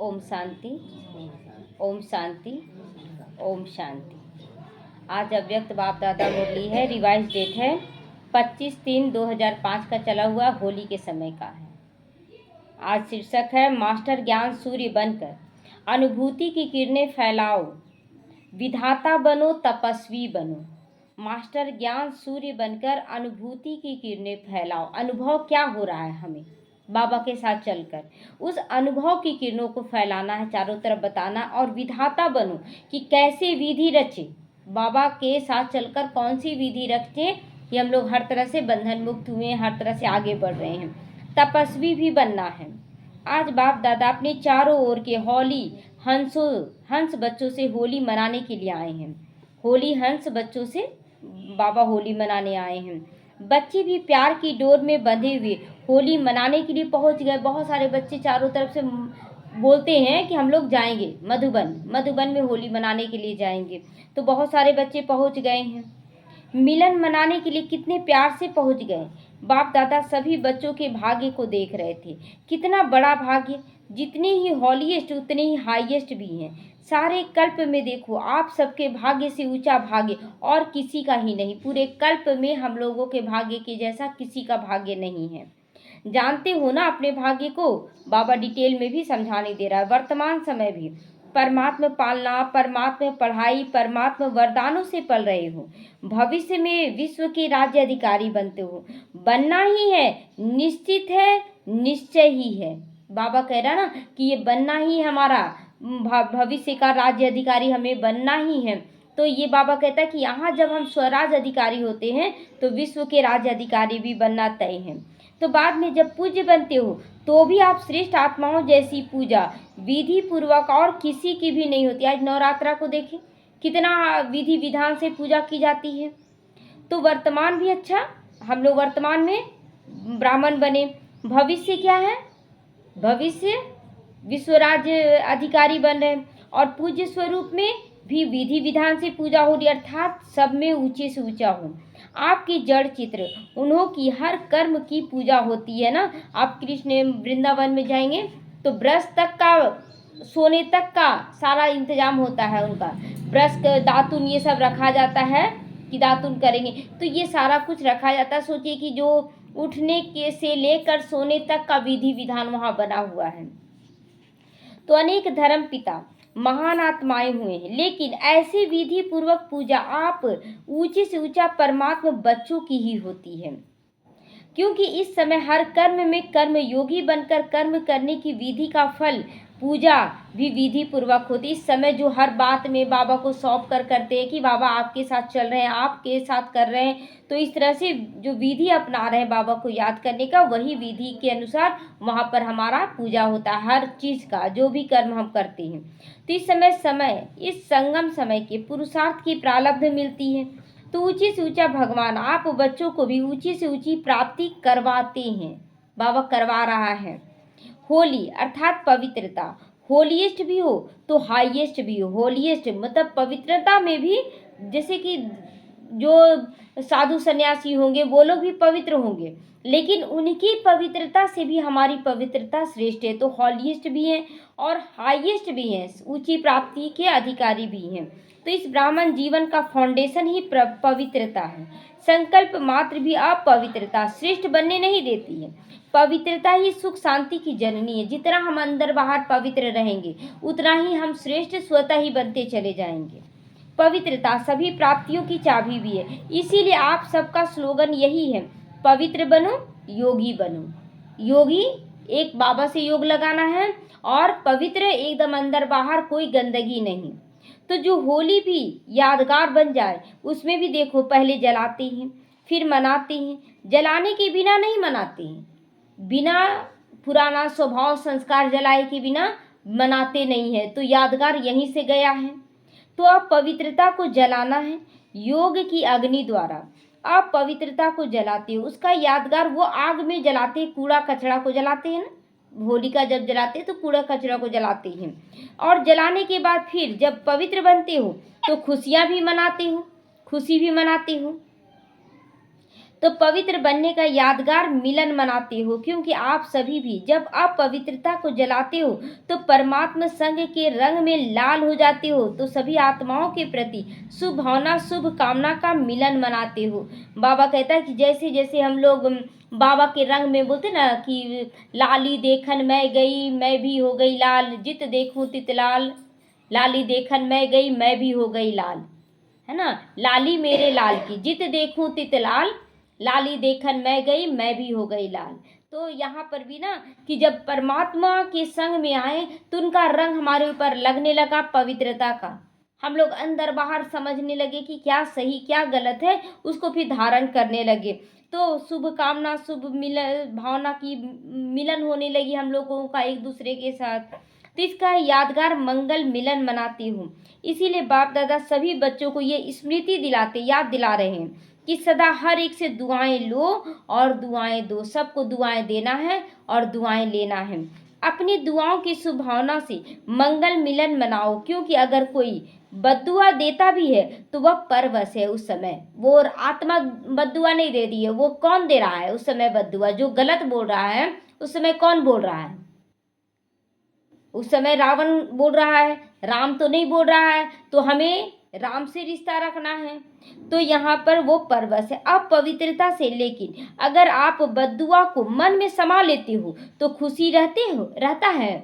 ओम शांति, ओम शांति, ओम शांति। आज अव्यक्त बाप दादा मुरली है। रिवाइज डेट है 25/3/2005 का चला हुआ होली के समय का है। आज शीर्षक है मास्टर ज्ञान सूर्य बनकर अनुभूति की किरणें फैलाओ, विधाता बनो तपस्वी बनो। मास्टर ज्ञान सूर्य बनकर अनुभूति की किरणें फैलाओ। अनुभव क्या हो रहा है हमें बाबा के साथ चलकर, उस अनुभव की किरणों को फैलाना है, चारों तरफ बताना। और विधाता बनो कि कैसे विधि रचे, बाबा के साथ चलकर कौन सी विधि रचे। ये हम लोग हर तरह से बंधन मुक्त हुए, हर तरह से आगे बढ़ रहे हैं। तपस्वी भी बनना है। आज बाप दादा अपने चारों ओर के होली हंस बच्चों से होली मनाने के लिए आए हैं। होली हंस बच्चों से बाबा होली मनाने आए हैं। बच्चे भी प्यार की डोर में बंधे हुए होली मनाने के लिए पहुंच गए। बहुत सारे बच्चे चारों तरफ से बोलते हैं कि हम लोग जाएंगे मधुबन में होली मनाने के लिए जाएंगे। तो बहुत सारे बच्चे पहुंच गए हैं। मिलन मनाने के लिए कितने प्यार से पहुंच गए। बाप दादा सभी बच्चों के भाग्य को देख रहे थे। कितना बड़ा भाग्य, जितने ही हॉलीएस्ट उतने ही हाईएस्ट भी हैं। सारे कल्प में देखो, आप सबके भाग्य से ऊंचा भाग्य और किसी का ही नहीं। पूरे कल्प में हम लोगों के भाग्य के जैसा किसी का भाग्य नहीं है। जानते हो ना अपने भाग्य को, बाबा डिटेल में भी समझाने दे रहा है। वर्तमान समय भी परमात्मा पालना, परमात्मा पढ़ाई, परमात्मा वरदानों से पल रहे हो। भविष्य में विश्व के राज्य अधिकारी बनते हो, बनना ही है, निश्चित है, निश्चय ही है। बाबा कह रहा ना कि ये बनना ही हमारा भविष्य का राज्य अधिकारी हमें बनना ही है। तो ये बाबा कहता है कि यहाँ जब हम स्वराज अधिकारी होते हैं तो विश्व के राज्य अधिकारी भी बनना तय है। तो बाद में जब पूज्य बनते हो तो भी आप श्रेष्ठ आत्माओं जैसी पूजा विधि पूर्वक और किसी की भी नहीं होती। आज नवरात्रा को देखें, कितना विधि विधान से पूजा की जाती है। तो वर्तमान भी अच्छा, हम लोग वर्तमान में ब्राह्मण बने। भविष्य क्या है, भविष्य विश्व राज्य अधिकारी बन रहे हैं। और पूज्य स्वरूप में भी विधि विधान से पूजा हो रही, अर्थात सब में ऊंचे से ऊंचा हो। आपकी जड़ चित्र उन्हों की हर कर्म की पूजा होती है ना। आप कृष्ण वृंदावन में जाएंगे तो ब्रश तक का, सोने तक का सारा इंतजाम होता है उनका। ब्रश दातुन ये सब रखा जाता है कि दातुन करेंगे तो ये सारा कुछ रखा जाता है। सोचिए कि जो उठने के से लेकर सोने तक का विधि विधान वहाँ बना हुआ है। तो अनेक धर्म पिता महान आत्माएं हुए हैं, लेकिन ऐसी विधि पूर्वक पूजा आप ऊंचे से ऊंचा परमात्मा बच्चों की ही होती है। क्योंकि इस समय हर कर्म में कर्म योगी बनकर कर्म करने की विधि का फल पूजा भी विधि पूर्वक होती। इस समय जो हर बात में बाबा को सौंप कर करते हैं कि बाबा आपके साथ चल रहे हैं, आपके साथ कर रहे हैं। तो इस तरह से जो विधि अपना रहे हैं बाबा को याद करने का, वही विधि के अनुसार वहाँ पर हमारा पूजा होता है। हर चीज़ का जो भी कर्म हम करते हैं तो इस समय इस संगम समय के पुरुषार्थ की प्रारब्ध मिलती है। तो ऊंची से ऊंचा भगवान आप बच्चों को भी ऊंची से ऊंची प्राप्ति करवाते हैं। बाबा करवा रहा है। होली अर्थात पवित्रता, होलीएस्ट भी हो तो हाईएस्ट भी हो। होलीएस्ट मतलब पवित्रता में भी, जैसे कि जो साधु सन्यासी होंगे वो लोग भी पवित्र होंगे, लेकिन उनकी पवित्रता से भी हमारी पवित्रता श्रेष्ठ है। तो हॉलीएस्ट भी हैं और हाईएस्ट भी हैं, ऊंची प्राप्ति के अधिकारी भी हैं। तो इस ब्राह्मण जीवन का फाउंडेशन ही पवित्रता है। संकल्प मात्र भी अपवित्रता श्रेष्ठ बनने नहीं देती है। पवित्रता ही सुख शांति की जननी है। जितना हम अंदर बाहर पवित्र रहेंगे उतना ही हम श्रेष्ठ स्वतः ही बनते चले जाएंगे। पवित्रता सभी प्राप्तियों की चाबी भी है। इसीलिए आप सबका स्लोगन यही है, पवित्र बनो योगी बनो। योगी एक बाबा से योग लगाना है और पवित्र एकदम अंदर बाहर कोई गंदगी नहीं। तो जो होली भी यादगार बन जाए, उसमें भी देखो पहले जलाते हैं फिर मनाते हैं। जलाने के बिना नहीं मनाते हैं, बिना पुराना स्वभाव संस्कार जलाए के बिना मनाते नहीं है। तो यादगार यहीं से गया है। तो अब पवित्रता को जलाना है योग की अग्नि द्वारा। आप पवित्रता को जलाते हो, उसका यादगार वो आग में जलाते, कूड़ा कचरा को जलाते हैं ना। होलिका जब जलाते हैं तो कूड़ा कचरा को जलाते हैं। और जलाने के बाद फिर जब पवित्र बनते हो तो खुशियाँ भी मनाते हो, खुशी भी मनाते हो। तो पवित्र बनने का यादगार मिलन मनाते हो, क्योंकि आप सभी भी जब आप पवित्रता को जलाते हो तो परमात्मा संग के रंग में लाल हो जाते हो, तो सभी आत्माओं के प्रति शुभ भावना शुभ कामना का मिलन मनाते हो। बाबा कहता है कि जैसे जैसे हम लोग बाबा के रंग में बोलते ना कि लाली देखन मैं गई मैं भी हो गई लाल, जित देखूं तित लाल, लाली देखन मैं गई मैं भी हो गई लाल, है ना। लाली मेरे लाल की, जित देखूं तित लाल, लाली देखन मैं गई मैं भी हो गई लाल। तो यहाँ पर भी ना कि जब परमात्मा के संग में आए तो उनका रंग हमारे ऊपर लगने लगा पवित्रता का, हम लोग अंदर बाहर समझने लगे कि क्या सही क्या गलत है, उसको फिर धारण करने लगे। तो शुभ कामना शुभ मिलन भावना की मिलन होने लगी हम लोगों का एक दूसरे के साथ। तो इसका यादगार मंगल मिलन मनाती हूँ। इसीलिए बाप दादा सभी बच्चों को ये स्मृति दिलाते याद दिला रहे हैं कि सदा हर एक से दुआएं लो और दुआएं दो, सबको दुआएं देना है और दुआएं लेना है। अपनी दुआओं की शुभभावना से मंगल मिलन मनाओ, क्योंकि अगर कोई बद्दुआ देता भी है तो वह परवश है। उस समय वो आत्मा बद्दुआ नहीं दे रही है, वो कौन दे रहा है उस समय बद्दुआ? जो गलत बोल रहा है उस समय कौन बोल रहा है? उस समय रावण बोल रहा है, राम तो नहीं बोल रहा है। तो हमें राम से रिश्ता रखना है। तो यहाँ पर वो परवश है अपवित्रता से। लेकिन अगर आप बद्दुआ को मन में समा लेते हो तो खुशी रहता है?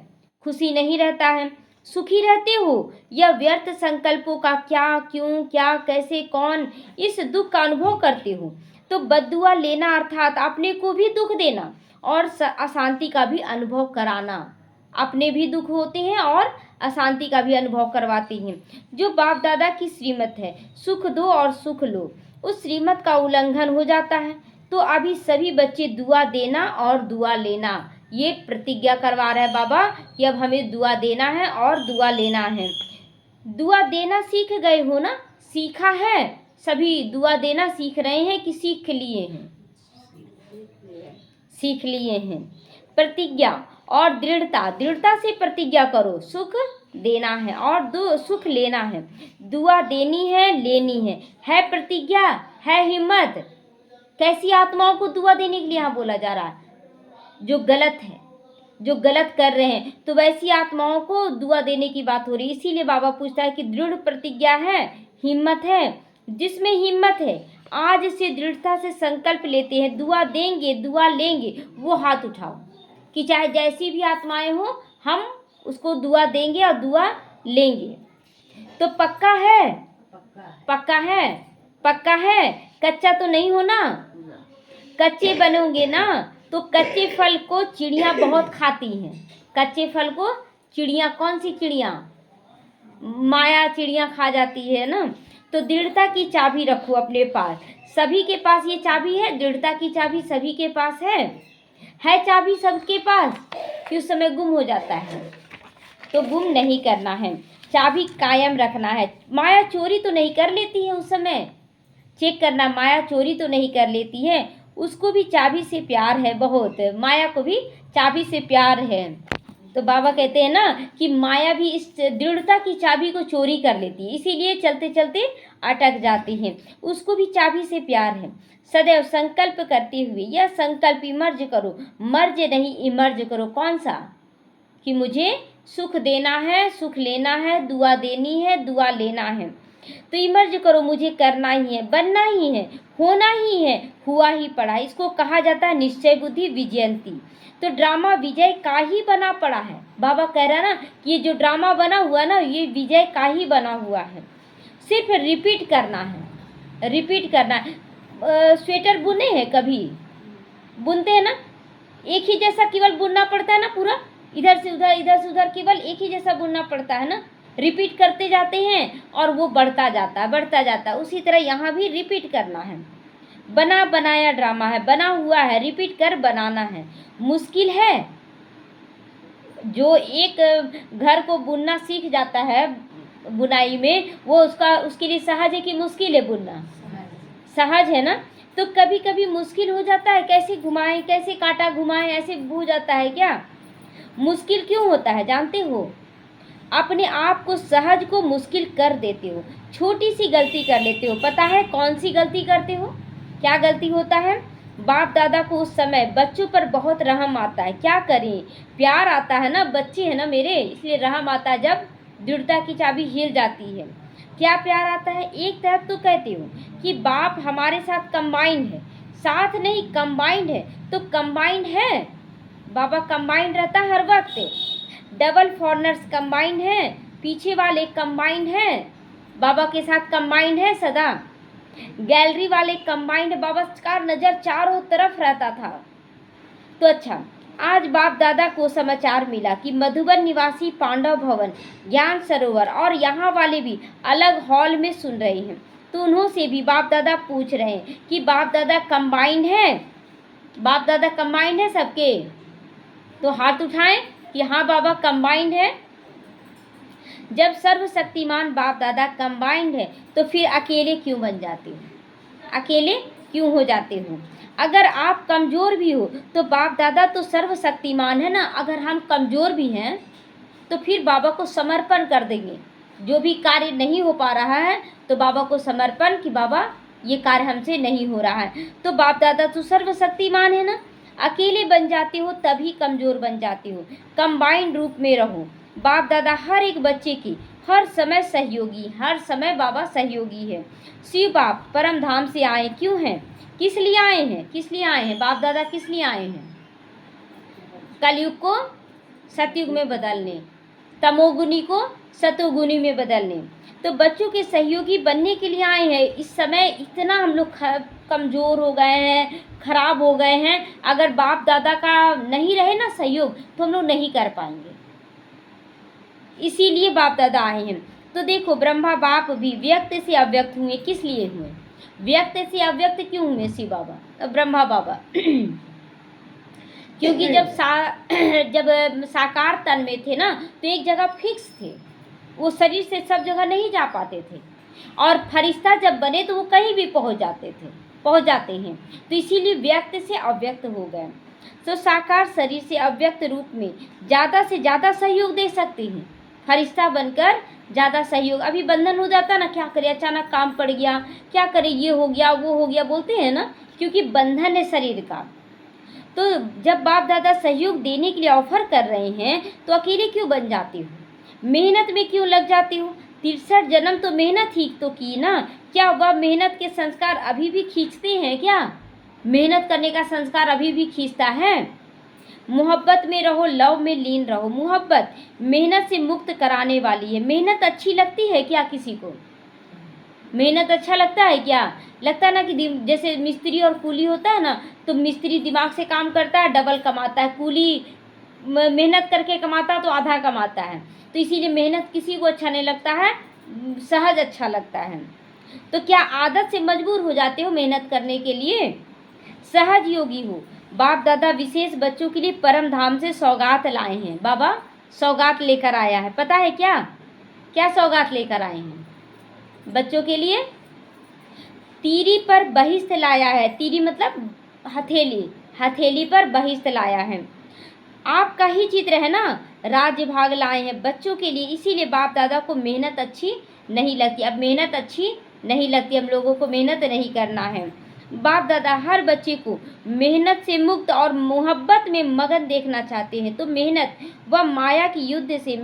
खुशी नहीं रहता है। सुखी रहते हो या व्यर्थ संकल्पों का क्या क्यों क्या कैसे कौन इस दुख का अनुभव करते हो। तो बद्दुआ लेना अर्थात अपने को भी दुख देना और अशांति का भी अनुभव कराना। अपने भी दुख होते हैं और अशांति का भी अनुभव करवाते हैं। जो बाप दादा की श्रीमत है सुख दो और सुख लो, उस श्रीमत का उल्लंघन हो जाता है। तो अभी सभी बच्चे दुआ देना और दुआ लेना ये प्रतिज्ञा करवा रहे हैं बाबा कि अब हमें दुआ देना है और दुआ लेना है। दुआ देना सीख गए हो ना? सीखा है? सभी दुआ देना सीख रहे हैं कि सीख लिए हैं? सीख लिए हैं। प्रतिज्ञा और दृढ़ता से प्रतिज्ञा करो, सुख देना है और सुख लेना है। दुआ देनी है लेनी है प्रतिज्ञा, है हिम्मत। कैसी आत्माओं को दुआ देने के लिए यहाँ बोला जा रहा है? जो गलत है, जो गलत कर रहे हैं, तो वैसी आत्माओं को दुआ देने की बात हो रही है। इसीलिए बाबा पूछता है कि दृढ़ प्रतिज्ञा है, हिम्मत है। जिसमें हिम्मत है आज से दृढ़ता से संकल्प लेते हैं दुआ देंगे दुआ लेंगे, वो हाथ उठाओ कि चाहे जैसी भी आत्माएं हो हम उसको दुआ देंगे और दुआ लेंगे। तो पक्का है? पक्का है? पक्का है? कच्चा तो नहीं हो ना? कच्चे बनोगे ना तो कच्चे फल को चिड़िया बहुत खाती हैं। कच्चे फल को चिड़िया, कौन सी चिड़िया? माया चिड़िया खा जाती है ना। तो दृढ़ता की चाबी रखो अपने पास। सभी के पास ये चाबी है, दृढ़ता की चाबी सभी के पास है चाबी सबके पास कि उस समय गुम हो जाता है। तो गुम नहीं करना है, चाबी कायम रखना है। माया चोरी तो नहीं कर लेती है उस समय, चेक करना, माया चोरी तो नहीं कर लेती है। उसको भी चाबी से प्यार है बहुत, माया को भी चाबी से प्यार है। तो बाबा कहते हैं ना कि माया भी इस दृढ़ता की चाबी को चोरी कर लेती है, इसीलिए चलते चलते अटक जाती हैं। उसको भी चाबी से प्यार है। सदैव संकल्प करते हुए यह संकल्प इमर्ज करो, मर्ज नहीं इमर्ज करो। कौन सा? कि मुझे सुख देना है, सुख लेना है, दुआ देनी है, दुआ लेना है। तो इमर्ज करो, मुझे करना ही है, बनना ही है, होना ही है, हुआ ही पड़ा। इसको कहा जाता है निश्चय बुद्धि विजयंती। तो ड्रामा विजय का ही बना पड़ा है। बाबा कह रहा है ना कि ये जो ड्रामा बना हुआ ना ये विजय का ही बना हुआ है। सिर्फ रिपीट करना है, रिपीट करना है। स्वेटर बुने हैं, कभी बुनते हैं ना, एक ही जैसा केवल बुनना पड़ता है ना, पूरा इधर से उधर केवल एक ही जैसा बुनना पड़ता है ना। रिपीट करते जाते हैं और वो बढ़ता जाता है। उसी तरह यहाँ भी रिपीट करना है। बना बनाया ड्रामा है, बना हुआ है, रिपीट कर बनाना है। मुश्किल है। जो एक घर को बुनना सीख जाता है बुनाई में, वो उसके लिए सहज है कि मुश्किल है बुनना? सहज है ना। तो कभी कभी मुश्किल हो जाता है, कैसे घुमाएं, कैसे कांटा घुमाएं, ऐसे हो जाता है क्या? मुश्किल क्यों होता है जानते हो? अपने आप को सहज को मुश्किल कर देते हो, छोटी सी गलती कर लेते हो। पता है कौन सी गलती करते हो? क्या गलती होता है? बाप दादा को उस समय बच्चों पर बहुत रहम आता है। क्या करें, प्यार आता है ना, बच्चे हैं ना मेरे, इसलिए रहम आता है जब दृढ़ता की चाबी हिल जाती है। क्या प्यार आता है? एक तरफ तो कहते हो कि बाप हमारे साथ कंबाइंड है, साथ नहीं कंबाइंड है, तो कंबाइंड है, बाबा कंबाइंड रहता है हर वक्त। डबल फॉरनर्स कंबाइंड है, पीछे वाले कंबाइंड है, बाबा के साथ कंबाइंड है सदा। गैलरी वाले कंबाइंड, बाबा का नज़र चारों तरफ रहता था। तो अच्छा, आज बाप दादा को समाचार मिला कि मधुबन निवासी पांडव भवन, ज्ञान सरोवर और यहाँ वाले भी अलग हॉल में सुन रहे हैं। तो उन्हों से भी बाप दादा पूछ रहे हैं कि बाप दादा कंबाइंड है, बाप दादा कंबाइंड है सबके? तो हाथ उठाएं कि हाँ बाबा कंबाइंड है। जब सर्वशक्तिमान बाप दादा कंबाइंड है तो फिर अकेले क्यों बन जाते हो, अकेले क्यों हो जाते हो? अगर आप कमज़ोर भी हो तो बाप दादा तो सर्वशक्तिमान है ना। अगर हम कमज़ोर भी हैं तो फिर बाबा को समर्पण कर देंगे। जो भी कार्य नहीं हो पा रहा है तो बाबा को समर्पण कि बाबा ये कार्य हमसे नहीं हो रहा है। तो बाप दादा तो सर्वशक्तिमान है ना। अकेले बन जाते हो तभी कमज़ोर बन जाते हो। कंबाइंड रूप में रहो। बाप दादा हर एक बच्चे की हर समय सहयोगी, हर समय बाबा सहयोगी है। शिव बाप परम धाम से आए क्यों हैं? किस लिए आए हैं? किस लिए आए हैं बाप दादा? किस लिए आए हैं? कलयुग को सतयुग में बदलने, तमोगुनी को सतोगुनी में बदलने। तो बच्चों के सहयोगी बनने के लिए आए हैं। इस समय इतना हम लोग कमज़ोर हो गए हैं, खराब हो गए हैं। अगर बाप दादा का नहीं रहे ना सहयोग तो हम लोग नहीं कर पाएंगे। इसीलिए बाप दादा आए हैं। तो देखो, ब्रह्मा बाप भी व्यक्त से अव्यक्त हुए। किस लिए हुए? व्यक्त से अव्यक्त क्यों हुए शिव बाबा, ब्रह्मा बाबा? क्योंकि जब साकार तन में थे ना तो एक जगह फिक्स थे, वो शरीर से सब जगह नहीं जा पाते थे। और फरिश्ता जब बने तो वो कहीं भी पहुंच जाते हैं। तो इसीलिए व्यक्त से अव्यक्त हो गए। तो साकार शरीर से अव्यक्त रूप में ज़्यादा से ज़्यादा सहयोग दे सकते हैं। फरिश्ता बनकर ज़्यादा सहयोग, अभी बंधन हो जाता ना, क्या करे, अचानक काम पड़ गया, क्या करे, ये हो गया वो हो गया, बोलते हैं ना, क्योंकि बंधन है शरीर का। तो जब बाप दादा सहयोग देने के लिए ऑफर कर रहे हैं तो अकेले क्यों बन जाती हो? मेहनत में क्यों लग जाती हो? 63 जन्म तो मेहनत ही तो की ना। क्या वह मेहनत के संस्कार अभी भी खींचते हैं? क्या मेहनत करने का संस्कार अभी भी खींचता है? मोहब्बत में रहो, लव में लीन रहो। मोहब्बत मेहनत से मुक्त कराने वाली है। मेहनत अच्छी लगती है क्या किसी को? मेहनत अच्छा लगता है क्या? लगता है ना कि जैसे मिस्त्री और कूली होता है ना, तो मिस्त्री दिमाग से काम करता है, डबल कमाता है। कूली मेहनत करके कमाता तो आधा कमाता है। तो इसीलिए मेहनत किसी को अच्छा नहीं लगता है, सहज अच्छा लगता है। तो क्या आदत से मजबूर हो जाते हो मेहनत करने के लिए? सहज योगी हो। बाप दादा विशेष बच्चों के लिए परम धाम से सौगात लाए हैं। बाबा सौगात लेकर आया है, पता है क्या? क्या सौगात लेकर आए हैं बच्चों के लिए? तीरी पर बहिष्ठ लाया है। तीरी मतलब हथेली, हथेली पर बहिष्ठ लाया है। आपका ही चित्र है ना, राज्य भाग लाए हैं बच्चों के लिए। इसीलिए बाप दादा को मेहनत अच्छी नहीं लगती। अब मेहनत अच्छी नहीं लगती, हम लोगों को मेहनत नहीं करना है। बाप दादा हर बच्चे को मेहनत से मुक्त और मोहब्बत में मगन देखना चाहते हैं। तो मेहनत व माया की युद्ध से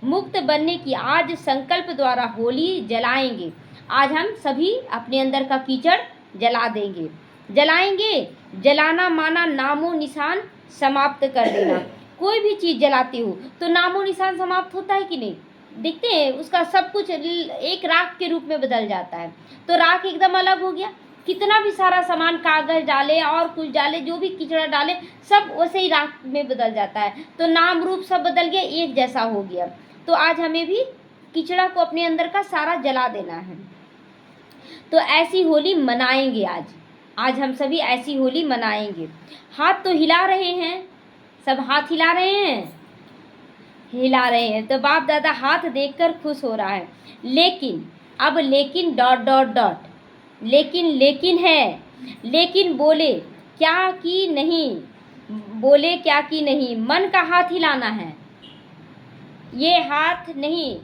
मुक्त बनने की आज संकल्प द्वारा होली जलाएंगे। आज हम सभी अपने अंदर का कीचड़ जला देंगे, जलाएंगे। जलाना माना नामो निशान समाप्त कर देना। कोई भी चीज़ जलाते हो तो नामो निशान समाप्त होता है कि नहीं? देखते हैं, उसका सब कुछ एक राख के रूप में बदल जाता है। तो राख एकदम अलग हो गया। कितना भी सारा सामान, कागज डाले और कुछ डाले, जो भी कीचड़ा डाले, सब वैसे ही राख में बदल जाता है। तो नाम रूप सब बदल गया, एक जैसा हो गया। तो आज हमें भी कीचड़ा को अपने अंदर का सारा जला देना है। तो ऐसी होली मनाएंगे आज हम सभी ऐसी होली मनाएंगे। हाथ तो हिला रहे हैं, सब हाथ हिला रहे हैं। तो बाप दादा हाथ देखकर खुश हो रहा है। लेकिन अब लेकिन डॉट डॉट डॉट, लेकिन है। लेकिन बोले क्या कि नहीं, मन का हाथ हिलाना है। ये हाथ नहीं,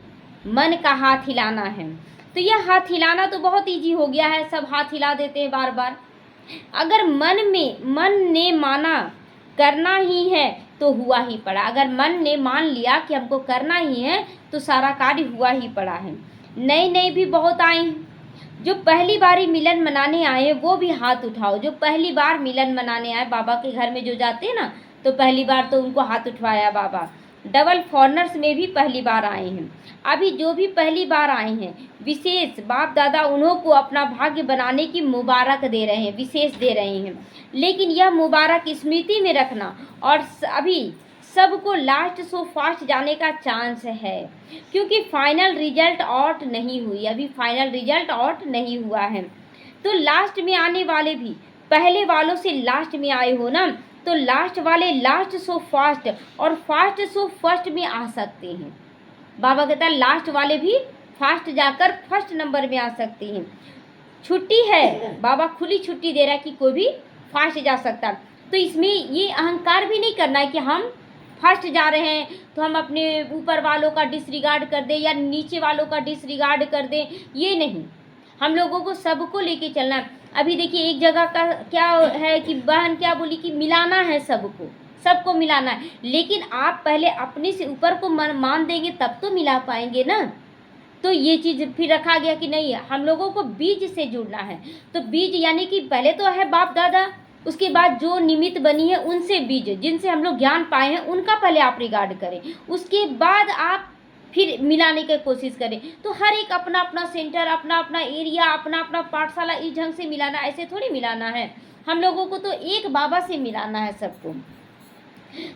मन का हाथ हिलाना है। तो यह हाथ हिलाना तो बहुत ईजी हो गया है, सब हाथ हिला देते हैं बार बार। अगर मन ने माना करना ही है तो हुआ ही पड़ा। अगर मन ने मान लिया कि हमको करना ही है तो सारा कार्य हुआ ही पड़ा है। नए नए भी बहुत आए हैं। जो पहली बार मिलन मनाने आए वो भी हाथ उठाओ। जो पहली बार मिलन मनाने आए, बाबा के घर में जो जाते हैं ना, तो पहली बार तो उनको हाथ उठवाया बाबा। डबल फॉरनर्स में भी पहली बार आए हैं। अभी जो भी पहली बार आए हैं, विशेष बाप दादा उन्हों को अपना भाग्य बनाने की मुबारक दे रहे हैं, विशेष दे रहे हैं। लेकिन यह मुबारक स्मृति में रखना, और अभी सबको लास्ट सो फास्ट जाने का चांस है, क्योंकि फाइनल रिजल्ट आउट नहीं हुई, अभी फाइनल रिजल्ट आउट नहीं हुआ है। तो लास्ट में आने वाले भी पहले वालों से लास्ट में आए हो ना, तो लास्ट वाले लास्ट सो फास्ट और फास्ट सो फर्स्ट में आ सकते हैं। बाबा कहता है लास्ट वाले भी फास्ट जाकर फर्स्ट नंबर में आ सकते हैं। छुट्टी है, बाबा खुली छुट्टी दे रहा है कि कोई भी फास्ट जा सकता है। तो इसमें ये अहंकार भी नहीं करना है कि हम फर्स्ट जा रहे हैं तो हम अपने ऊपर वालों का डिसरिगार्ड कर दें या नीचे वालों का डिसरिगार्ड कर दें, ये नहीं। हम लोगों को सबको लेके चलना है। अभी देखिए एक जगह का क्या है कि बहन क्या बोली कि मिलाना है, सबको मिलाना है। लेकिन आप पहले अपने से ऊपर को मान देंगे तब तो मिला पाएंगे ना। तो ये चीज़ फिर रखा गया कि नहीं, हम लोगों को बीज से जुड़ना है। तो बीज यानी कि पहले तो है बाप दादा, उसके बाद जो निमित्त बनी है उनसे बीज, जिनसे हम लोग ज्ञान पाए हैं उनका पहले आप रिगार्ड करें, उसके बाद आप फिर मिलाने की कोशिश करें। तो हर एक अपना अपना सेंटर, अपना अपना एरिया, अपना अपना पाठशाला, इस ढंग से मिलाना, ऐसे थोड़ी मिलाना है। हम लोगों को तो एक बाबा से मिलाना है सबको।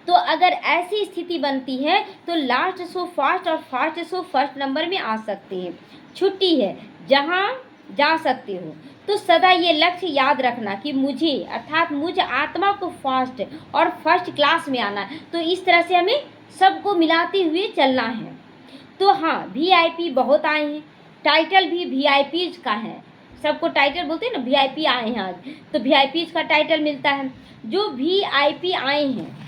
तो अगर ऐसी स्थिति बनती है तो लास्ट सो फास्ट और फास्ट सो फर्स्ट नंबर में आ सकते हैं। छुट्टी है, जहाँ जा सकते हो। तो सदा ये लक्ष्य याद रखना कि मुझे अर्थात मुझ आत्मा को फास्ट और फर्स्ट क्लास में आना है। तो इस तरह से हमें सबको मिलाते हुए चलना है। तो हाँ, वीआईपी बहुत आए हैं, टाइटल भी वीआईपीज का है। सबको टाइटल बोलते हैं ना, वीआईपी आए हैं आज, तो वीआईपीज का टाइटल मिलता है। जो वीआईपी आए हैं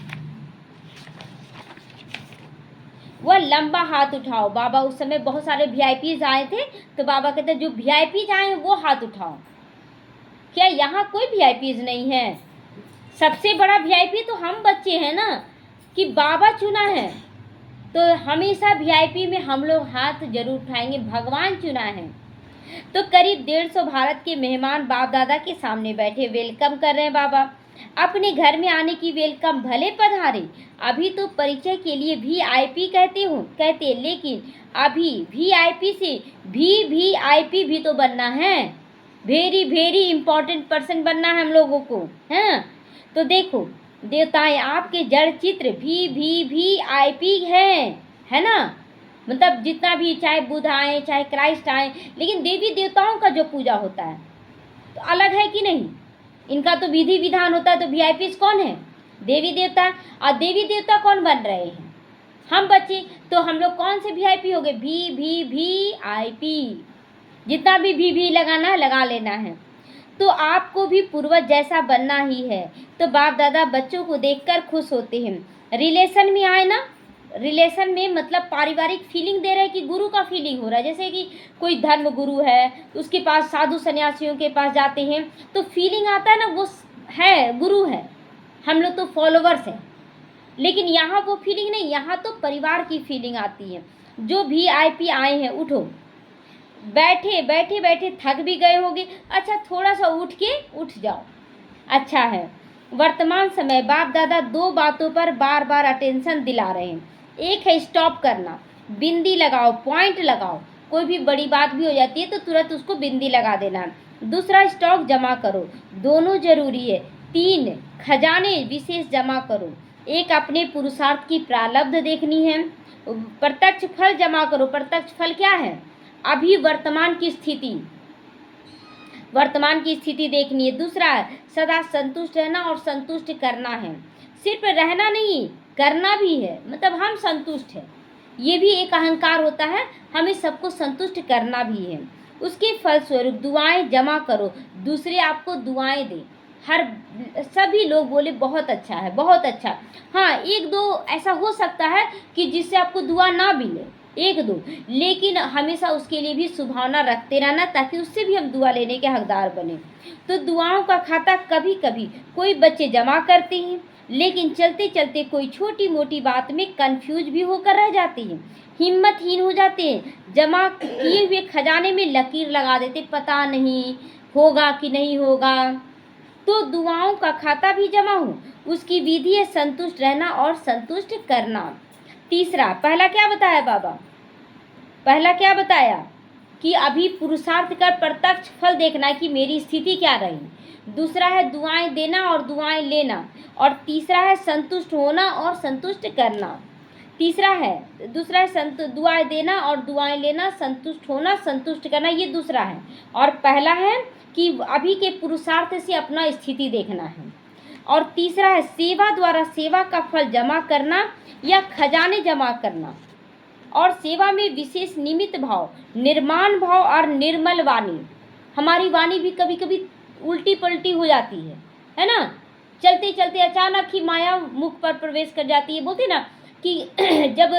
वह लंबा हाथ उठाओ। बाबा उस समय बहुत सारे वीआईपीज आए थे, तो बाबा कहते हैं जो वीआईपीज आए हैं वो हाथ उठाओ। क्या यहाँ कोई वीआईपीज नहीं है? सबसे बड़ा वीआईपी तो हम बच्चे हैं ना, कि बाबा चुना है, तो हमेशा वीआईपी में हम लोग हाथ जरूर उठाएंगे। भगवान चुना है। तो करीब 150 भारत के मेहमान बाप दादा के सामने बैठे वेलकम कर रहे हैं। बाबा अपने घर में आने की वेलकम भले पधारे। अभी तो परिचय के लिए वीआईपी कहते, लेकिन अभी वीआईपी से वीवीआईपी भी तो बनना है। वेरी वेरी इंपॉर्टेंट पर्सन बनना है हम लोगों को, हैं? तो देखो देवताएं आपके जड़ चित्र वीवीआईपी है ना। मतलब जितना भी, चाहे बुद्ध आए चाहे क्राइस्ट आए, लेकिन देवी देवताओं का जो पूजा होता है तो अलग है कि नहीं। इनका तो विधि विधान होता है। तो वीआईपी कौन है? देवी देवता। और देवी देवता कौन बन रहे हैं? हम बच्चे। तो हम लोग कौन से वीआईपी हो गए? वीवीआईपी। जितना भी वी लगाना है लगा लेना है। तो आपको भी पूर्वज जैसा बनना ही है। तो बाप दादा बच्चों को देखकर खुश होते हैं। रिलेशन में आए ना, रिलेशन में मतलब पारिवारिक फीलिंग दे रहे हैं कि गुरु का फीलिंग हो रहा है। जैसे कि कोई धर्म गुरु है, उसके पास साधु सन्यासियों के पास जाते हैं तो फीलिंग आता है ना, वो है गुरु है, हम लोग तो फॉलोवर्स हैं। लेकिन यहाँ वो फीलिंग नहीं, यहाँ तो परिवार की फीलिंग आती है। जो वीआईपी आए हैं, उठो। बैठे थक भी गए होगे, अच्छा थोड़ा सा उठ जाओ, अच्छा है। वर्तमान समय बाप दादा 2 बातों पर बार बार अटेंशन दिला रहे हैं। एक है स्टॉप करना, बिंदी लगाओ, पॉइंट लगाओ। कोई भी बड़ी बात भी हो जाती है तो तुरंत उसको बिंदी लगा देना। दूसरा स्टॉक जमा करो, दोनों जरूरी है। 3 खजाने विशेष जमा करो। एक अपने पुरुषार्थ की प्रारब्ध देखनी है। प्रत्यक्ष फल जमा करो। प्रत्यक्ष फल क्या है? अभी वर्तमान की स्थिति देखनी है। दूसरा सदा संतुष्ट रहना और संतुष्ट करना है। सिर्फ रहना नहीं, करना भी है। मतलब हम संतुष्ट हैं, ये भी एक अहंकार होता है। हमें सबको संतुष्ट करना भी है। उसके फलस्वरूप दुआएं जमा करो, दूसरे आपको दुआएं दे। सभी लोग बोले बहुत अच्छा है, बहुत अच्छा। हाँ, 1-2 ऐसा हो सकता है कि जिससे आपको दुआ ना मिले, एक दो, लेकिन हमेशा उसके लिए भी सुभावना रखते रहना, ताकि उससे भी हम दुआ लेने के हकदार बने। तो दुआओं का खाता कभी कभी कोई बच्चे जमा करते हैं, लेकिन चलते चलते कोई छोटी मोटी बात में कंफ्यूज भी होकर रह जाते हैं, हिम्मतहीन हो जाते हैं, जमा किए हुए खजाने में लकीर लगा देते, पता नहीं होगा कि नहीं होगा। तो दुआओं का खाता भी जमा हो, उसकी विधि है संतुष्ट रहना और संतुष्ट करना। तीसरा, पहला क्या बताया बाबा? पहला क्या बताया कि अभी पुरुषार्थ कर प्रत्यक्ष फल देखना है कि मेरी स्थिति क्या रही। दूसरा है दुआएं देना और दुआएं लेना, और तीसरा है संतुष्ट होना और संतुष्ट करना। दूसरा है दुआएं देना और दुआएं लेना, संतुष्ट होना, संतुष्ट करना, ये दूसरा है। और पहला है कि अभी के पुरुषार्थ से अपना स्थिति देखना है। और तीसरा है सेवा द्वारा सेवा का फल जमा करना या खजाने जमा करना। और सेवा में विशेष निमित्त भाव, निर्माण भाव और निर्मल वाणी। हमारी वाणी भी कभी कभी उल्टी पलटी हो जाती है ना। चलते चलते अचानक ही माया मुख पर प्रवेश कर जाती है। बोलते ना कि जब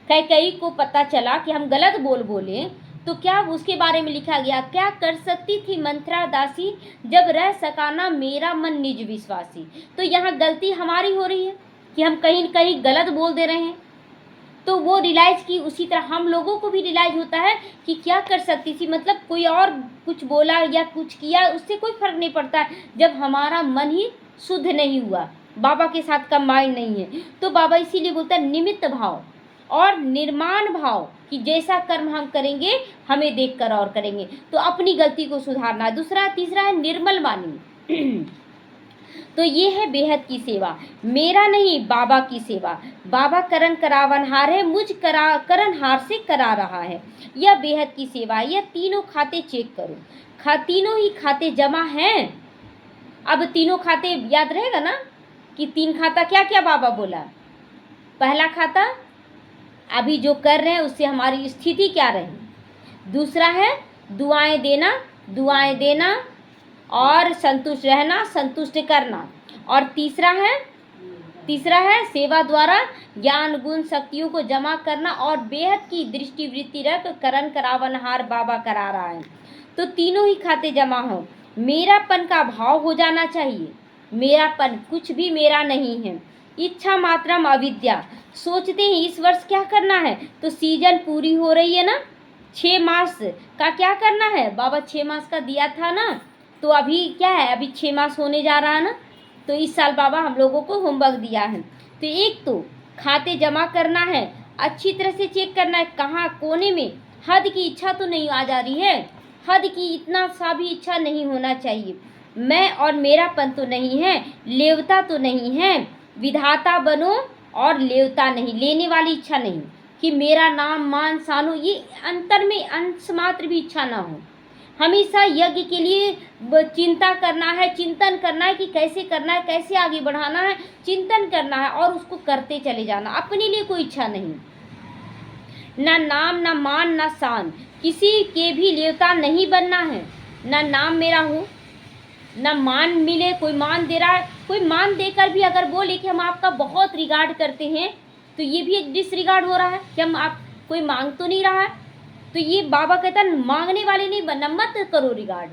कैकई को पता चला कि हम गलत बोले, तो क्या उसके बारे में लिखा गया, क्या कर सकती थी मंत्रा दासी, जब रह सकाना मेरा मन निज विश्वासी। तो यहाँ गलती हमारी हो रही है कि हम कहीं कहीं गलत बोल दे रहे हैं। तो वो रियलाइज की, उसी तरह हम लोगों को भी रियलाइज होता है कि क्या कर सकती थी, मतलब कोई और कुछ बोला या कुछ किया, उससे कोई फर्क नहीं पड़ता है जब हमारा मन ही शुद्ध नहीं हुआ, बाबा के साथ कंबाइंड नहीं है। तो बाबा इसीलिए बोलता है निमित्त भाव और निर्माण भाव, कि जैसा कर्म हम करेंगे हमें देखकर और करेंगे, तो अपनी गलती को सुधारना। तीसरा है निर्मल वाणी। तो ये है बेहद की सेवा, मेरा नहीं बाबा की सेवा। बाबा करण करावनहार है, मुझ करणहार से करा रहा है, यह बेहद की सेवा। यह तीनों खाते चेक करो, तीनों ही खाते जमा हैं। अब तीनों खाते याद रहेगा ना कि 3 खाता क्या क्या बाबा बोला। पहला खाता अभी जो कर रहे हैं उससे हमारी स्थिति क्या रही। दूसरा है दुआएं देना और संतुष्ट रहना, संतुष्ट करना। और तीसरा है सेवा द्वारा ज्ञान गुण शक्तियों को जमा करना और बेहद की दृष्टि वृत्ति रख करण करावनहार बाबा करा रहा है। तो तीनों ही खाते जमा हो, मेरापन का भाव हो जाना चाहिए। मेरापन, कुछ भी मेरा नहीं है। इच्छा मात्रम अविद्या, सोचते हैं इस वर्ष क्या करना है, तो सीजन पूरी हो रही है ना, 6 मास का क्या करना है, बाबा 6 मास का दिया था ना, तो अभी क्या है, अभी 6 मास होने जा रहा है ना। तो इस साल बाबा हम लोगों को होमवर्क दिया है। तो एक तो खाते जमा करना है, अच्छी तरह से चेक करना है कहाँ कोने में हद की इच्छा तो नहीं आ जा रही है। हद की इतना सा भी इच्छा नहीं होना चाहिए। मैं और मेरापन तो नहीं है, लेवता तो नहीं है। विधाता बनो और लेवता नहीं, लेने वाली इच्छा नहीं कि मेरा नाम मान शान हो, ये अंतर में अंश मात्र भी इच्छा ना हो। हमेशा यज्ञ के लिए चिंता करना है, चिंतन करना है कि कैसे करना है, कैसे आगे बढ़ाना है, चिंतन करना है और उसको करते चले जाना। अपने लिए कोई इच्छा नहीं, ना नाम ना मान ना शान, किसी के भी लेवता नहीं बनना है। ना नाम मेरा हो, ना मान मिले, कोई मान दे रहा है, कोई मान देकर भी अगर बोले कि हम आपका बहुत रिगार्ड करते हैं, तो ये भी एक डिसरिगार्ड हो रहा है कि हम आप कोई मांग तो नहीं रहा है। तो ये बाबा कहता है मांगने वाले नहीं बनना, मत करो रिगार्ड।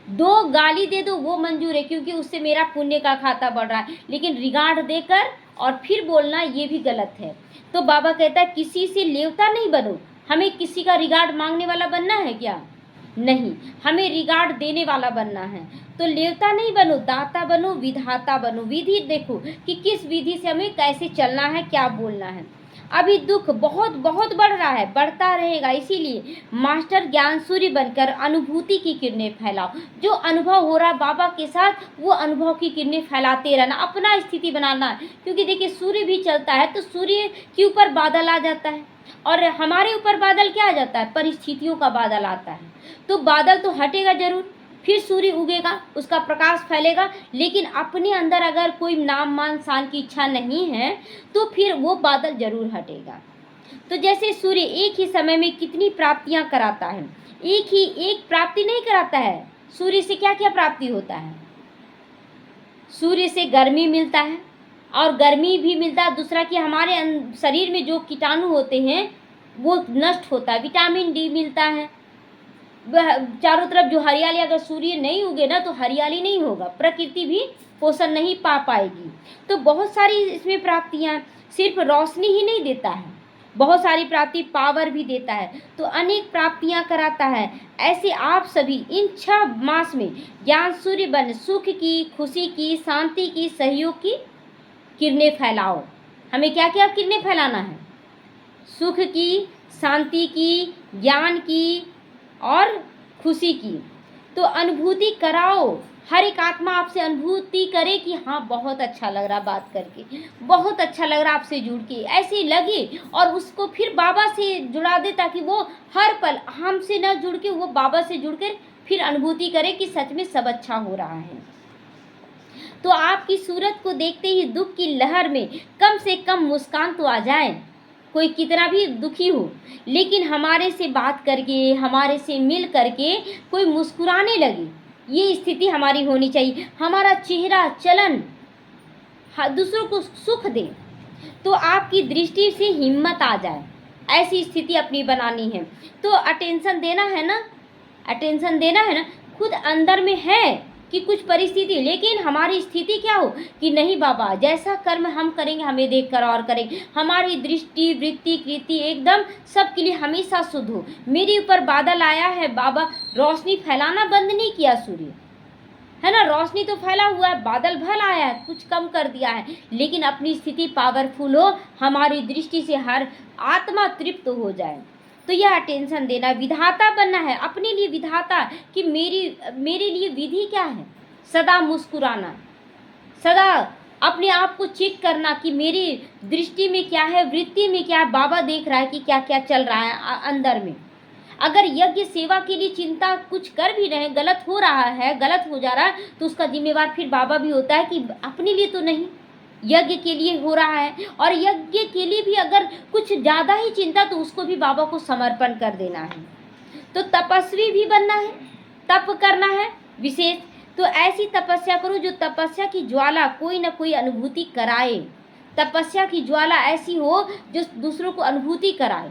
2 गाली दे दो वो मंजूर है, क्योंकि उससे मेरा पुण्य का खाता बढ़ रहा है, लेकिन रिगार्ड देकर और फिर बोलना ये भी गलत है। तो बाबा कहता है किसी से लेवता नहीं बनो। हमें किसी का रिगार्ड मांगने वाला बनना है क्या? नहीं, हमें रिगार्ड देने वाला बनना है। तो लेवता नहीं बनो, दाता बनो, विधाता बनो। विधि देखो कि किस विधि से हमें कैसे चलना है, क्या बोलना है। अभी दुख बहुत बहुत बढ़ रहा है, बढ़ता रहेगा, इसीलिए मास्टर ज्ञान सूर्य बनकर अनुभूति की किरणें फैलाओ। जो अनुभव हो रहा है बाबा के साथ, वो अनुभव की किरणें फैलाते रहना, अपना स्थिति बनाना है। क्योंकि देखिए सूर्य भी चलता है तो सूर्य के ऊपर बादल आ जाता है, और हमारे ऊपर बादल क्या आ जाता है, परिस्थितियों का बादल आता है। तो बादल तो हटेगा जरूर, फिर सूर्य उगेगा, उसका प्रकाश फैलेगा, लेकिन अपने अंदर अगर कोई नाम मान शान की इच्छा नहीं है तो फिर वो बादल जरूर हटेगा। तो जैसे सूर्य एक ही समय में कितनी प्राप्तियां कराता है, एक प्राप्ति नहीं कराता है। सूर्य से क्या क्या प्राप्ति होता है? सूर्य से गर्मी मिलता है, और गर्मी भी मिलता है। दूसरा कि हमारे शरीर में जो कीटाणु होते हैं वो नष्ट होता है, विटामिन डी मिलता है। वह चारों तरफ जो हरियाली, अगर सूर्य नहीं उगे ना तो हरियाली नहीं होगा, प्रकृति भी पोषण नहीं पा पाएगी। तो बहुत सारी इसमें प्राप्तियां हैं। सिर्फ रोशनी ही नहीं देता है, बहुत सारी प्राप्ति, पावर भी देता है, तो अनेक प्राप्तियां कराता है। ऐसे आप सभी इन 6 मास में ज्ञान सूर्य बन सुख की, खुशी की, शांति की, सहयोग की किरणें फैलाओ। हमें क्या क्या किरणें फैलाना है? सुख की, शांति की, ज्ञान की और खुशी की। तो अनुभूति कराओ, हर एक आत्मा आपसे अनुभूति करे कि हाँ बहुत अच्छा लग रहा बात करके, बहुत अच्छा लग रहा आपसे जुड़ के, ऐसे लगे, और उसको फिर बाबा से जुड़ा दे ताकि वो हर पल हमसे न जुड़ के वो बाबा से जुड़कर फिर अनुभूति करे कि सच में सब अच्छा हो रहा है। तो आपकी सूरत को देखते ही दुख की लहर में कम से कम मुस्कान तो आ जाए। कोई कितना भी दुखी हो, लेकिन हमारे से बात करके, हमारे से मिल करके कोई मुस्कुराने लगे, ये स्थिति हमारी होनी चाहिए। हमारा चेहरा, चलन दूसरों को सुख दे, तो आपकी दृष्टि से हिम्मत आ जाए, ऐसी स्थिति अपनी बनानी है। तो अटेंशन देना है ना, अटेंशन देना है ना, खुद अंदर में है कि कुछ परिस्थिति, लेकिन हमारी स्थिति क्या हो कि नहीं बाबा, जैसा कर्म हम करेंगे हमें देख कर और करेंगे, हमारी दृष्टि, वृत्ति, कृति एकदम सबके लिए हमेशा शुद्ध हो। मेरे ऊपर बादल आया है बाबा, रोशनी फैलाना बंद नहीं किया सूर्य, है ना, रोशनी तो फैला हुआ है, बादल भल आया है, कुछ कम कर दिया है, लेकिन अपनी स्थिति पावरफुल हो, हमारी दृष्टि से हर आत्मा तृप्त हो जाए। तो यह अटेंशन देना, विधाता बनना है, अपने लिए विधाता कि मेरे लिए विधि क्या है, सदा मुस्कुराना, सदा अपने आप को चेक करना कि मेरी दृष्टि में क्या है, वृत्ति में क्या है, बाबा देख रहा है कि क्या क्या चल रहा है अंदर में। अगर यज्ञ सेवा के लिए चिंता कुछ कर भी रहे, गलत हो रहा है, गलत हो जा रहा है, तो उसका जिम्मेवार फिर बाबा भी होता है कि अपने लिए तो नहीं, यज्ञ के लिए हो रहा है। और यज्ञ के लिए भी अगर कुछ ज़्यादा ही चिंता, तो उसको भी बाबा को समर्पण कर देना है। तो तपस्वी भी बनना है, तप करना है विशेष। तो ऐसी तपस्या करो जो तपस्या की ज्वाला कोई ना कोई अनुभूति कराए, तपस्या की ज्वाला ऐसी हो जो दूसरों को अनुभूति कराए,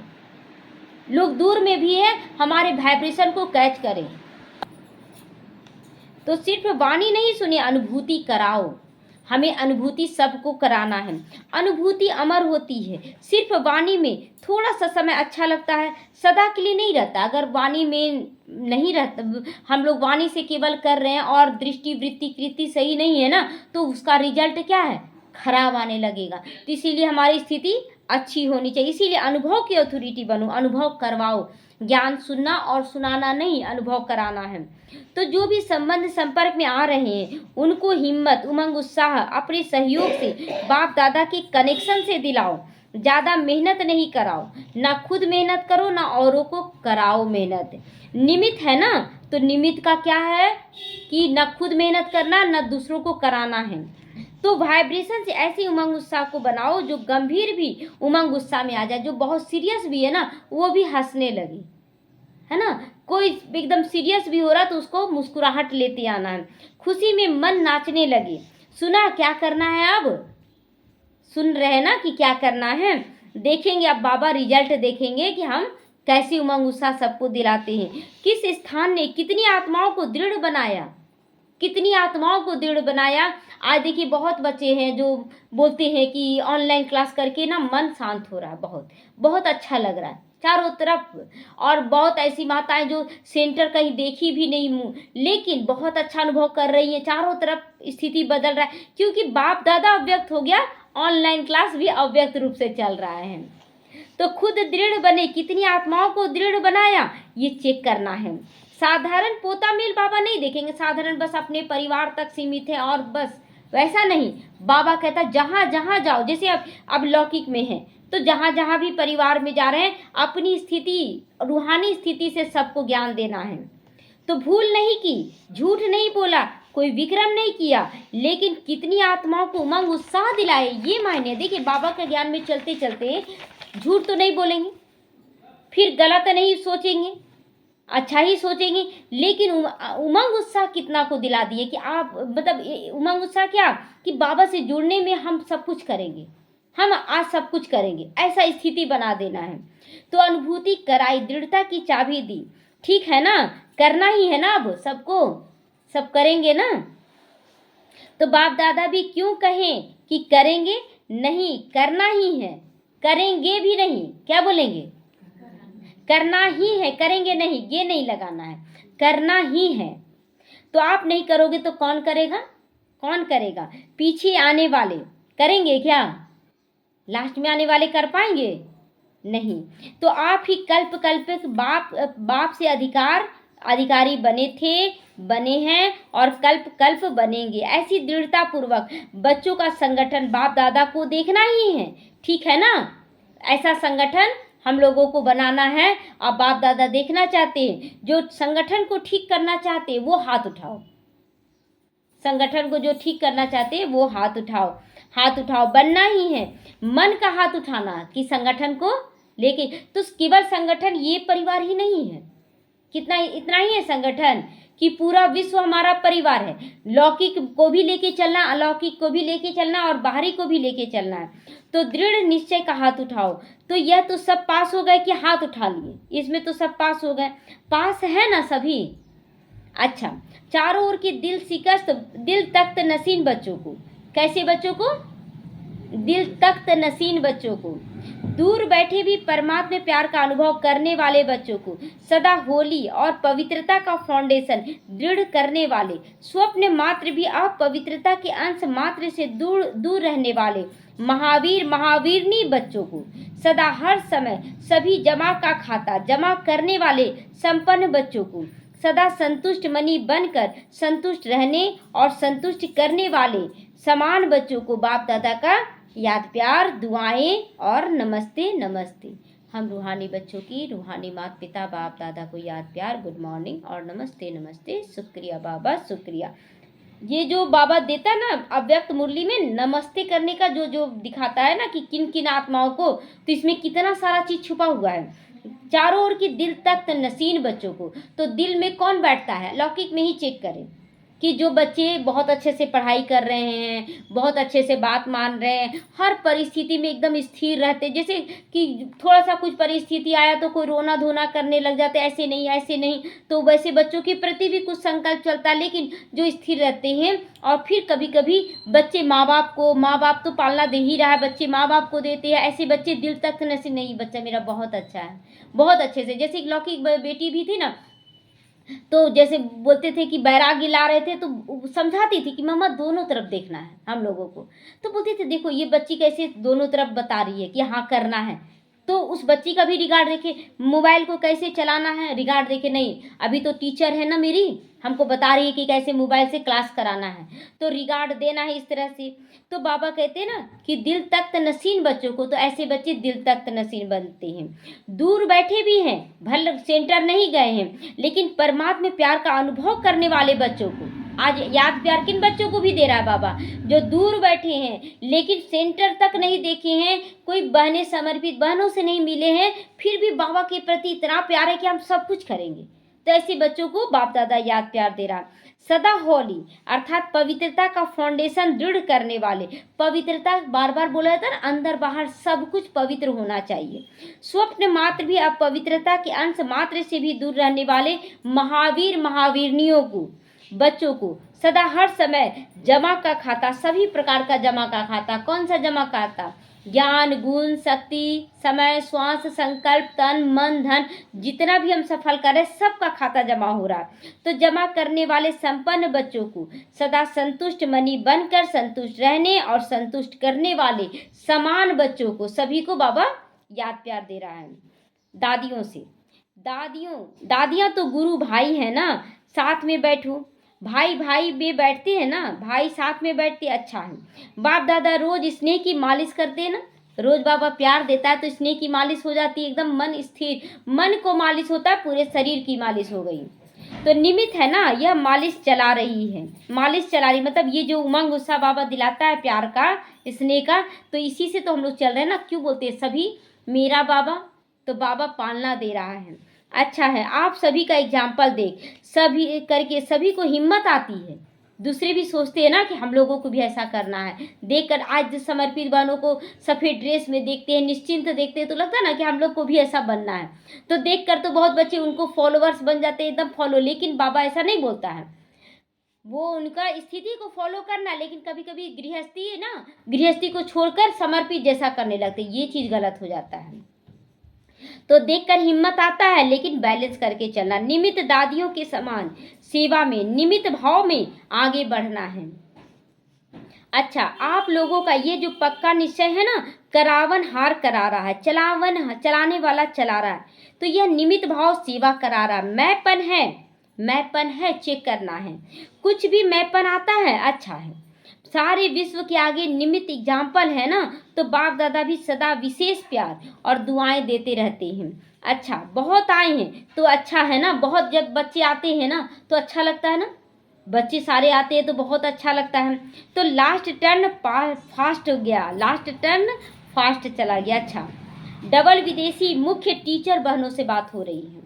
लोग दूर में भी है हमारे वाइब्रेशन को कैच करें। तो सिर्फ वाणी नहीं सुनिए, अनुभूति कराओ, हमें अनुभूति सबको कराना है। अनुभूति अमर होती है, सिर्फ वाणी में थोड़ा सा समय अच्छा लगता है, सदा के लिए नहीं रहता। अगर वाणी में नहीं रहता, हम लोग वाणी से केवल कर रहे हैं और दृष्टि, वृत्ति, कृति सही नहीं है ना, तो उसका रिजल्ट क्या है, खराब आने लगेगा। तो इसीलिए हमारी स्थिति अच्छी होनी चाहिए, इसीलिए अनुभव की अथॉरिटी बनो, अनुभव करवाओ। ज्ञान सुनना और सुनाना नहीं, अनुभव कराना है। तो जो भी संबंध संपर्क में आ रहे हैं उनको हिम्मत, उमंग, उत्साह अपने सहयोग से बाप दादा के कनेक्शन से दिलाओ। ज़्यादा मेहनत नहीं कराओ, ना खुद मेहनत करो ना औरों को कराओ मेहनत। निमित्त है ना, तो निमित्त का क्या है कि ना खुद मेहनत करना ना दूसरों को कराना है। तो वाइब्रेशन से ऐसी उमंग उत्साह को बनाओ जो गंभीर भी उमंग उत्साह में आ जाए, जो बहुत सीरियस भी है ना वो भी हंसने लगे, है ना। कोई एकदम सीरियस भी हो रहा तो उसको मुस्कुराहट लेते आना है, खुशी में मन नाचने लगे। सुना क्या करना है, अब सुन रहे ना कि क्या करना है, देखेंगे अब बाबा रिजल्ट देखेंगे कि हम कैसी उमंग उत्साह सबको दिलाते हैं। किस स्थान ने कितनी आत्माओं को दृढ़ बनाया, कितनी आत्माओं को दृढ़ बनाया। आज देखिए बहुत बच्चे हैं जो बोलते हैं कि ऑनलाइन क्लास करके ना मन शांत हो रहा है, बहुत बहुत अच्छा लग रहा है चारों तरफ। और बहुत ऐसी माताएं जो सेंटर कहीं देखी भी नहीं मुँह, लेकिन बहुत अच्छा अनुभव कर रही हैं, चारों तरफ स्थिति बदल रहा है, क्योंकि बाप दादा अव्यक्त हो गया, ऑनलाइन क्लास भी अव्यक्त रूप से चल रहा है। तो खुद दृढ़ बने, कितनी आत्माओं को दृढ़ बनाया ये चेक करना है। साधारण पोता मेल बाबा नहीं देखेंगे, साधारण बस अपने परिवार तक सीमित है और बस, वैसा नहीं। बाबा कहता जहाँ जहाँ जाओ, जैसे अब लौकिक में है तो जहाँ जहाँ भी परिवार में जा रहे हैं अपनी स्थिति, रूहानी स्थिति से सबको ज्ञान देना है। तो भूल नहीं की, झूठ नहीं बोला, कोई विक्रम नहीं किया, लेकिन कितनी आत्माओं को उमंग उत्साह दिलाए, ये मायने। देखिए बाबा के ज्ञान में चलते चलते झूठ तो नहीं बोलेंगे, फिर गलत नहीं सोचेंगे, अच्छा ही सोचेंगे, लेकिन उमंग उत्साह कितना को दिला दिए कि आप मतलब उमंग उत्साह क्या, कि बाबा से जुड़ने में हम सब कुछ करेंगे, हम आज सब कुछ करेंगे, ऐसा स्थिति बना देना है। तो अनुभूति कराई, दृढ़ता की चाबी दी। ठीक है ना, करना ही है ना, अब सबको सब करेंगे ना। तो बाप दादा भी क्यों कहें कि करेंगे नहीं, करना ही है, करेंगे भी नहीं, क्या बोलेंगे, करना ही है, करेंगे नहीं, ये नहीं लगाना है, करना ही है। तो आप नहीं करोगे तो कौन करेगा, कौन करेगा, पीछे आने वाले करेंगे क्या, लास्ट में आने वाले कर पाएंगे, नहीं। तो आप ही कल्प कल्प बाप बाप से अधिकारी बने थे, बने हैं और कल्प कल्प बनेंगे। ऐसी दृढ़ता पूर्वक बच्चों का संगठन बाप दादा को देखना ही है, ठीक है ना। ऐसा संगठन हम लोगों को बनाना है और बाप दादा देखना चाहते हैं। जो संगठन को ठीक करना चाहते हैं वो हाथ उठाओ, संगठन को जो ठीक करना चाहते हैं वो हाथ उठाओ, हाथ उठाओ, बनना ही है। मन का हाथ उठाना कि संगठन को लेके, तो केवल संगठन ये परिवार ही नहीं है, कितना इतना ही है संगठन कि पूरा विश्व हमारा परिवार है। लौकिक को भी लेके चलना, अलौकिक को भी लेके चलना और बाहरी को भी लेके चलना है। तो दृढ़ निश्चय का हाथ उठाओ। तो यह तो सब पास हो गए कि हाथ उठा लिए, इसमें तो सब पास हो गए, पास है ना सभी। अच्छा, चारों ओर की दिल शिकस्त, दिल तख्त नसीन बच्चों को, कैसे बच्चों को, दिल तख्त नसीन बच्चों को, दूर बैठे भी परमात्मा प्यार का अनुभव करने वाले बच्चों को, सदा होली और पवित्रता का फाउंडेशन दृढ़ करने वाले, स्वप्न मात्र भी अपवित्रता के अंश मात्र से दूर दूर रहने वाले महावीर महावीरनी बच्चों को, सदा हर समय सभी जमा का खाता जमा करने वाले संपन्न बच्चों को, सदा संतुष्ट मनी बनकर संतुष्ट रहने और संतुष्ट करने वाले समान बच्चों को बाप दादा का याद प्यार, दुआएं और नमस्ते नमस्ते। हम रूहानी बच्चों की, रूहानी माता पिता बाप दादा को याद प्यार, गुड मॉर्निंग और नमस्ते नमस्ते, शुक्रिया बाबा शुक्रिया। ये जो बाबा देता है ना अव्यक्त मुरली में नमस्ते करने का जो जो दिखाता है ना कि किन किन आत्माओं को, तो इसमें कितना सारा चीज छुपा हुआ है। चारों ओर की दिल तक नसीन बच्चों को, तो दिल में कौन बैठता है, लौकिक में ही चेक करें कि जो बच्चे बहुत अच्छे से पढ़ाई कर रहे हैं, बहुत अच्छे से बात मान रहे हैं, हर परिस्थिति में एकदम स्थिर रहते, जैसे कि थोड़ा सा कुछ परिस्थिति आया तो कोई रोना धोना करने लग जाते, ऐसे नहीं ऐसे नहीं, तो वैसे बच्चों के प्रति भी कुछ संकल्प चलता है, लेकिन जो स्थिर रहते हैं। और फिर कभी कभी बच्चे माँ बाप तो पालना दे ही रहा है, बच्चे माँ बाप को देते हैं, ऐसे बच्चे दिल तक नसीब, नहीं बच्चा मेरा बहुत अच्छा है, बहुत अच्छे से, जैसे लौकिक बेटी भी थी ना, तो जैसे बोलते थे कि बैरागी ला रहे थे तो समझाती थी कि मम्मा दोनों तरफ देखना है हम लोगों को, तो बोलते थे देखो ये बच्ची कैसे दोनों तरफ बता रही है कि हाँ करना है, तो उस बच्ची का भी रिगार्ड देखे, मोबाइल को कैसे चलाना है रिगार्ड देखे, नहीं अभी तो टीचर है ना मेरी, हमको बता रही है कि कैसे मोबाइल से क्लास कराना है, तो रिगार्ड देना है इस तरह से। तो बाबा कहते हैं ना कि दिल तख्त नसीन बच्चों को, तो ऐसे बच्चे दिल तख्त नसीन बनते हैं। दूर बैठे भी हैं, भले सेंटर नहीं गए हैं, लेकिन परमात्मा प्यार का अनुभव करने वाले बच्चों को आज याद प्यार किन बच्चों को भी दे रहा है बाबा, जो दूर बैठे हैं लेकिन सेंटर तक नहीं देखे हैं, कोई बहनें समर्पित बहनों से नहीं मिले हैं, फिर भी बाबा के प्रति इतना प्यार है कि हम सब कुछ करेंगे, तो ऐसे बच्चों को बाप दादा याद प्यार दे रहा। सदा होली अर्थात पवित्रता का फाउंडेशन दृढ़ करने वाले, पवित्रता बार बार बोला जाता है ना, अंदर बाहर सब कुछ पवित्र होना चाहिए। स्वप्न मात्र भी अपवित्रता के अंश मात्र से भी दूर रहने वाले महावीर महावीरनियों को, बच्चों को, सदा हर समय जमा का खाता, सभी प्रकार का जमा का खाता, कौन सा जमा खाता, ज्ञान गुण शक्ति समय श्वास संकल्प तन मन धन, जितना भी हम सफल करें सबका खाता जमा हो रहा है। तो जमा करने वाले संपन्न बच्चों को, सदा संतुष्ट मनी बनकर संतुष्ट रहने और संतुष्ट करने वाले समान बच्चों को, सभी को बाबा याद प्यार दे रहा है। दादियों से, दादियां तो गुरु भाई है ना, साथ में बैठो, भाई भाई में बैठते हैं ना, भाई साथ में बैठते, अच्छा है। बाप दादा रोज स्नेह की मालिश करते हैं ना, रोज बाबा प्यार देता है तो स्नेह की मालिश हो जाती है, एकदम मन स्थिर, मन को मालिश होता है, पूरे शरीर की मालिश हो गई। तो निमित्त है ना, यह मालिश चला रही है, मालिश चला रही मतलब ये जो उमंग उत्साह बाबा दिलाता है प्यार का स्नेह का, तो इसी से तो हम लोग चल रहे हैं ना। क्यों बोलते हैं सभी मेरा बाबा, तो बाबा पालना दे रहा है, अच्छा है, आप सभी का एग्जाम्पल देख सभी करके सभी को हिम्मत आती है। दूसरे भी सोचते हैं ना कि हम लोगों को भी ऐसा करना है। देखकर आज समर्पित बहनों को सफ़ेद ड्रेस में देखते हैं, निश्चिंत देखते हैं, तो लगता है ना कि हम लोग को भी ऐसा बनना है। तो देखकर तो बहुत बच्चे उनको फॉलोवर्स बन जाते हैं, एकदम फॉलो। लेकिन बाबा ऐसा नहीं बोलता है, वो उनका स्थिति को फॉलो करना, लेकिन कभी कभी गृहस्थी है ना, गृहस्थी को छोड़कर समर्पित जैसा करने लगते, ये चीज़ गलत हो जाता है। तो देखकर हिम्मत आता है, लेकिन बैलेंस करके चलना। निमित्त दादियों के समान सेवा में, निमित्त भाव में आगे बढ़ना है। अच्छा, आप लोगों का ये जो पक्का निश्चय है ना, करावन हार करा रहा है, चलाने वाला चला रहा है, तो यह निमित्त भाव सेवा करा रहा है। मैंपन है चेक करना है। कुछ भी मैंपन आता है, अच्छा है। सारे विश्व के आगे निमित्त एग्जाम्पल है ना, तो बाप दादा भी सदा विशेष प्यार और दुआएं देते रहते हैं। अच्छा, बहुत आए हैं तो अच्छा है ना, बहुत जब बच्चे आते हैं ना तो अच्छा लगता है ना, बच्चे सारे आते हैं तो बहुत अच्छा लगता है। तो लास्ट टर्न फास्ट हो गया, लास्ट टर्न फास्ट चला गया। अच्छा, डबल विदेशी मुख्य टीचर बहनों से बात हो रही है।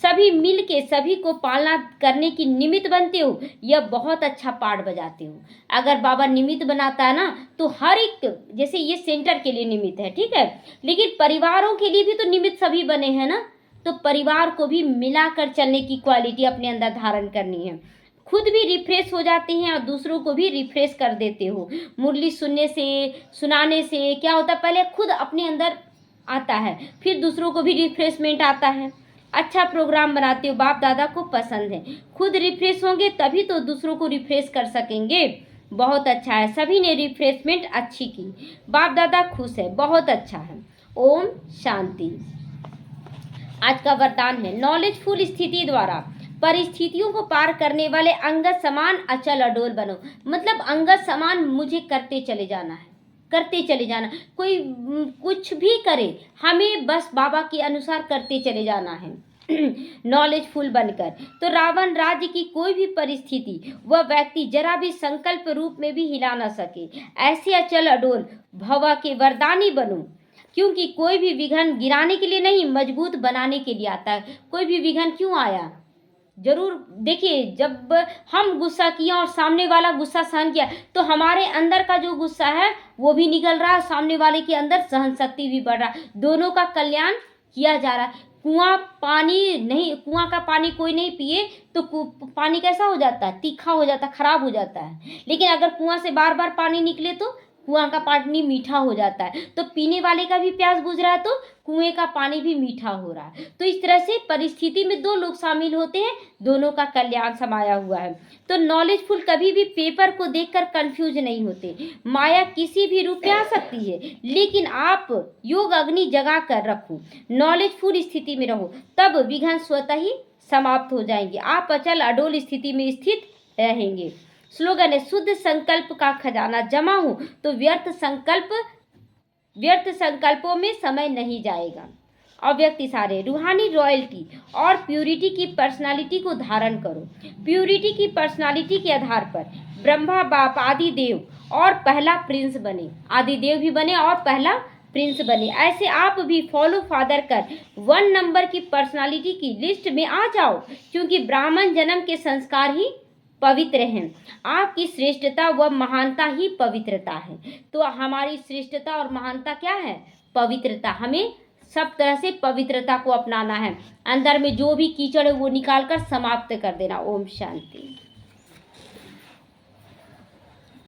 सभी मिल के सभी को पालना करने की निमित्त बनते हो, यह बहुत अच्छा पार्ट बजाते हो। अगर बाबा निमित्त बनाता है ना, तो हर एक, जैसे ये सेंटर के लिए निमित्त है, ठीक है, लेकिन परिवारों के लिए भी तो निमित्त सभी बने हैं ना। तो परिवार को भी मिलाकर चलने की क्वालिटी अपने अंदर धारण करनी है। खुद भी रिफ्रेश हो जाते हैं और दूसरों को भी रिफ्रेश कर देते हो। मुरली सुनाने से क्या होता है, पहले खुद अपने अंदर आता है, फिर दूसरों को भी रिफ्रेशमेंट आता है। अच्छा प्रोग्राम बनाते हो, बाप दादा को पसंद है। खुद रिफ्रेश होंगे तभी तो दूसरों को रिफ्रेश कर सकेंगे। बहुत अच्छा है, सभी ने रिफ्रेशमेंट अच्छी की, बाप दादा खुश है, बहुत अच्छा है। ओम शांति। आज का वरदान है, नॉलेजफुल स्थिति द्वारा परिस्थितियों को पार करने वाले अंगद समान अचल अडोल बनो। मतलब अंगद समान मुझे करते चले जाना है, करते चले जाना। कोई कुछ भी करे, हमें बस बाबा के अनुसार करते चले जाना है। नॉलेजफुल बनकर तो रावण राज्य की कोई भी परिस्थिति वह व्यक्ति जरा भी संकल्प रूप में भी हिला न सके। ऐसे अचल अडोल भवा के वरदानी बनो, क्योंकि कोई भी विघन गिराने के लिए नहीं, मजबूत बनाने के लिए आता है। कोई भी विघन क्यों आया, जरूर देखिए, जब हम गुस्सा किया और सामने वाला गुस्सा सहन किया, तो हमारे अंदर का जो गुस्सा है वो भी निकल रहा है, सामने वाले के अंदर सहन शक्ति भी बढ़ रहा है, दोनों का कल्याण किया जा रहा है। कुआं का पानी कोई नहीं पिए तो पानी कैसा हो जाता है, तीखा हो जाता है, खराब हो जाता है। लेकिन अगर कुआं से बार बार पानी निकले तो कुआं का पानी मीठा हो जाता है। तो पीने वाले का भी प्यास बुझ रहा है तो कुएं का पानी भी मीठा हो रहा है। तो इस तरह से परिस्थिति में दो लोग शामिल होते हैं, दोनों का कल्याण समाया हुआ है। तो नॉलेजफुल कभी भी पेपर को देखकर कंफ्यूज नहीं होते। माया किसी भी रूप में आ सकती है, लेकिन आप योग अग्नि जगा कर रखो, नॉलेजफुल स्थिति में रहो, तब विघ्न स्वतः ही समाप्त हो जाएंगे। आप अचल अडोल स्थिति में स्थित रहेंगे। स्लोगन है, शुद्ध संकल्प का खजाना जमा हो तो व्यर्थ संकल्पों में समय नहीं जाएगा। अव्यक्त इशारे, रूहानी रॉयल्टी और प्यूरिटी की पर्सनालिटी को धारण करो। प्यूरिटी की पर्सनालिटी के आधार पर ब्रह्मा बाप आदि देव और पहला प्रिंस बने, आदि देव भी बने और पहला प्रिंस बने। ऐसे आप भी फॉलो फादर कर 1 नंबर की पर्सनालिटी की लिस्ट में आ जाओ, क्योंकि ब्राह्मण जन्म के संस्कार ही पवित्र हैं। आपकी श्रेष्ठता व महानता ही पवित्रता है। तो हमारी श्रेष्ठता और महानता क्या है, पवित्रता। हमें सब तरह से पवित्रता को अपनाना है, अंदर में जो भी कीचड़ है वो निकाल कर समाप्त कर देना। ओम शांति।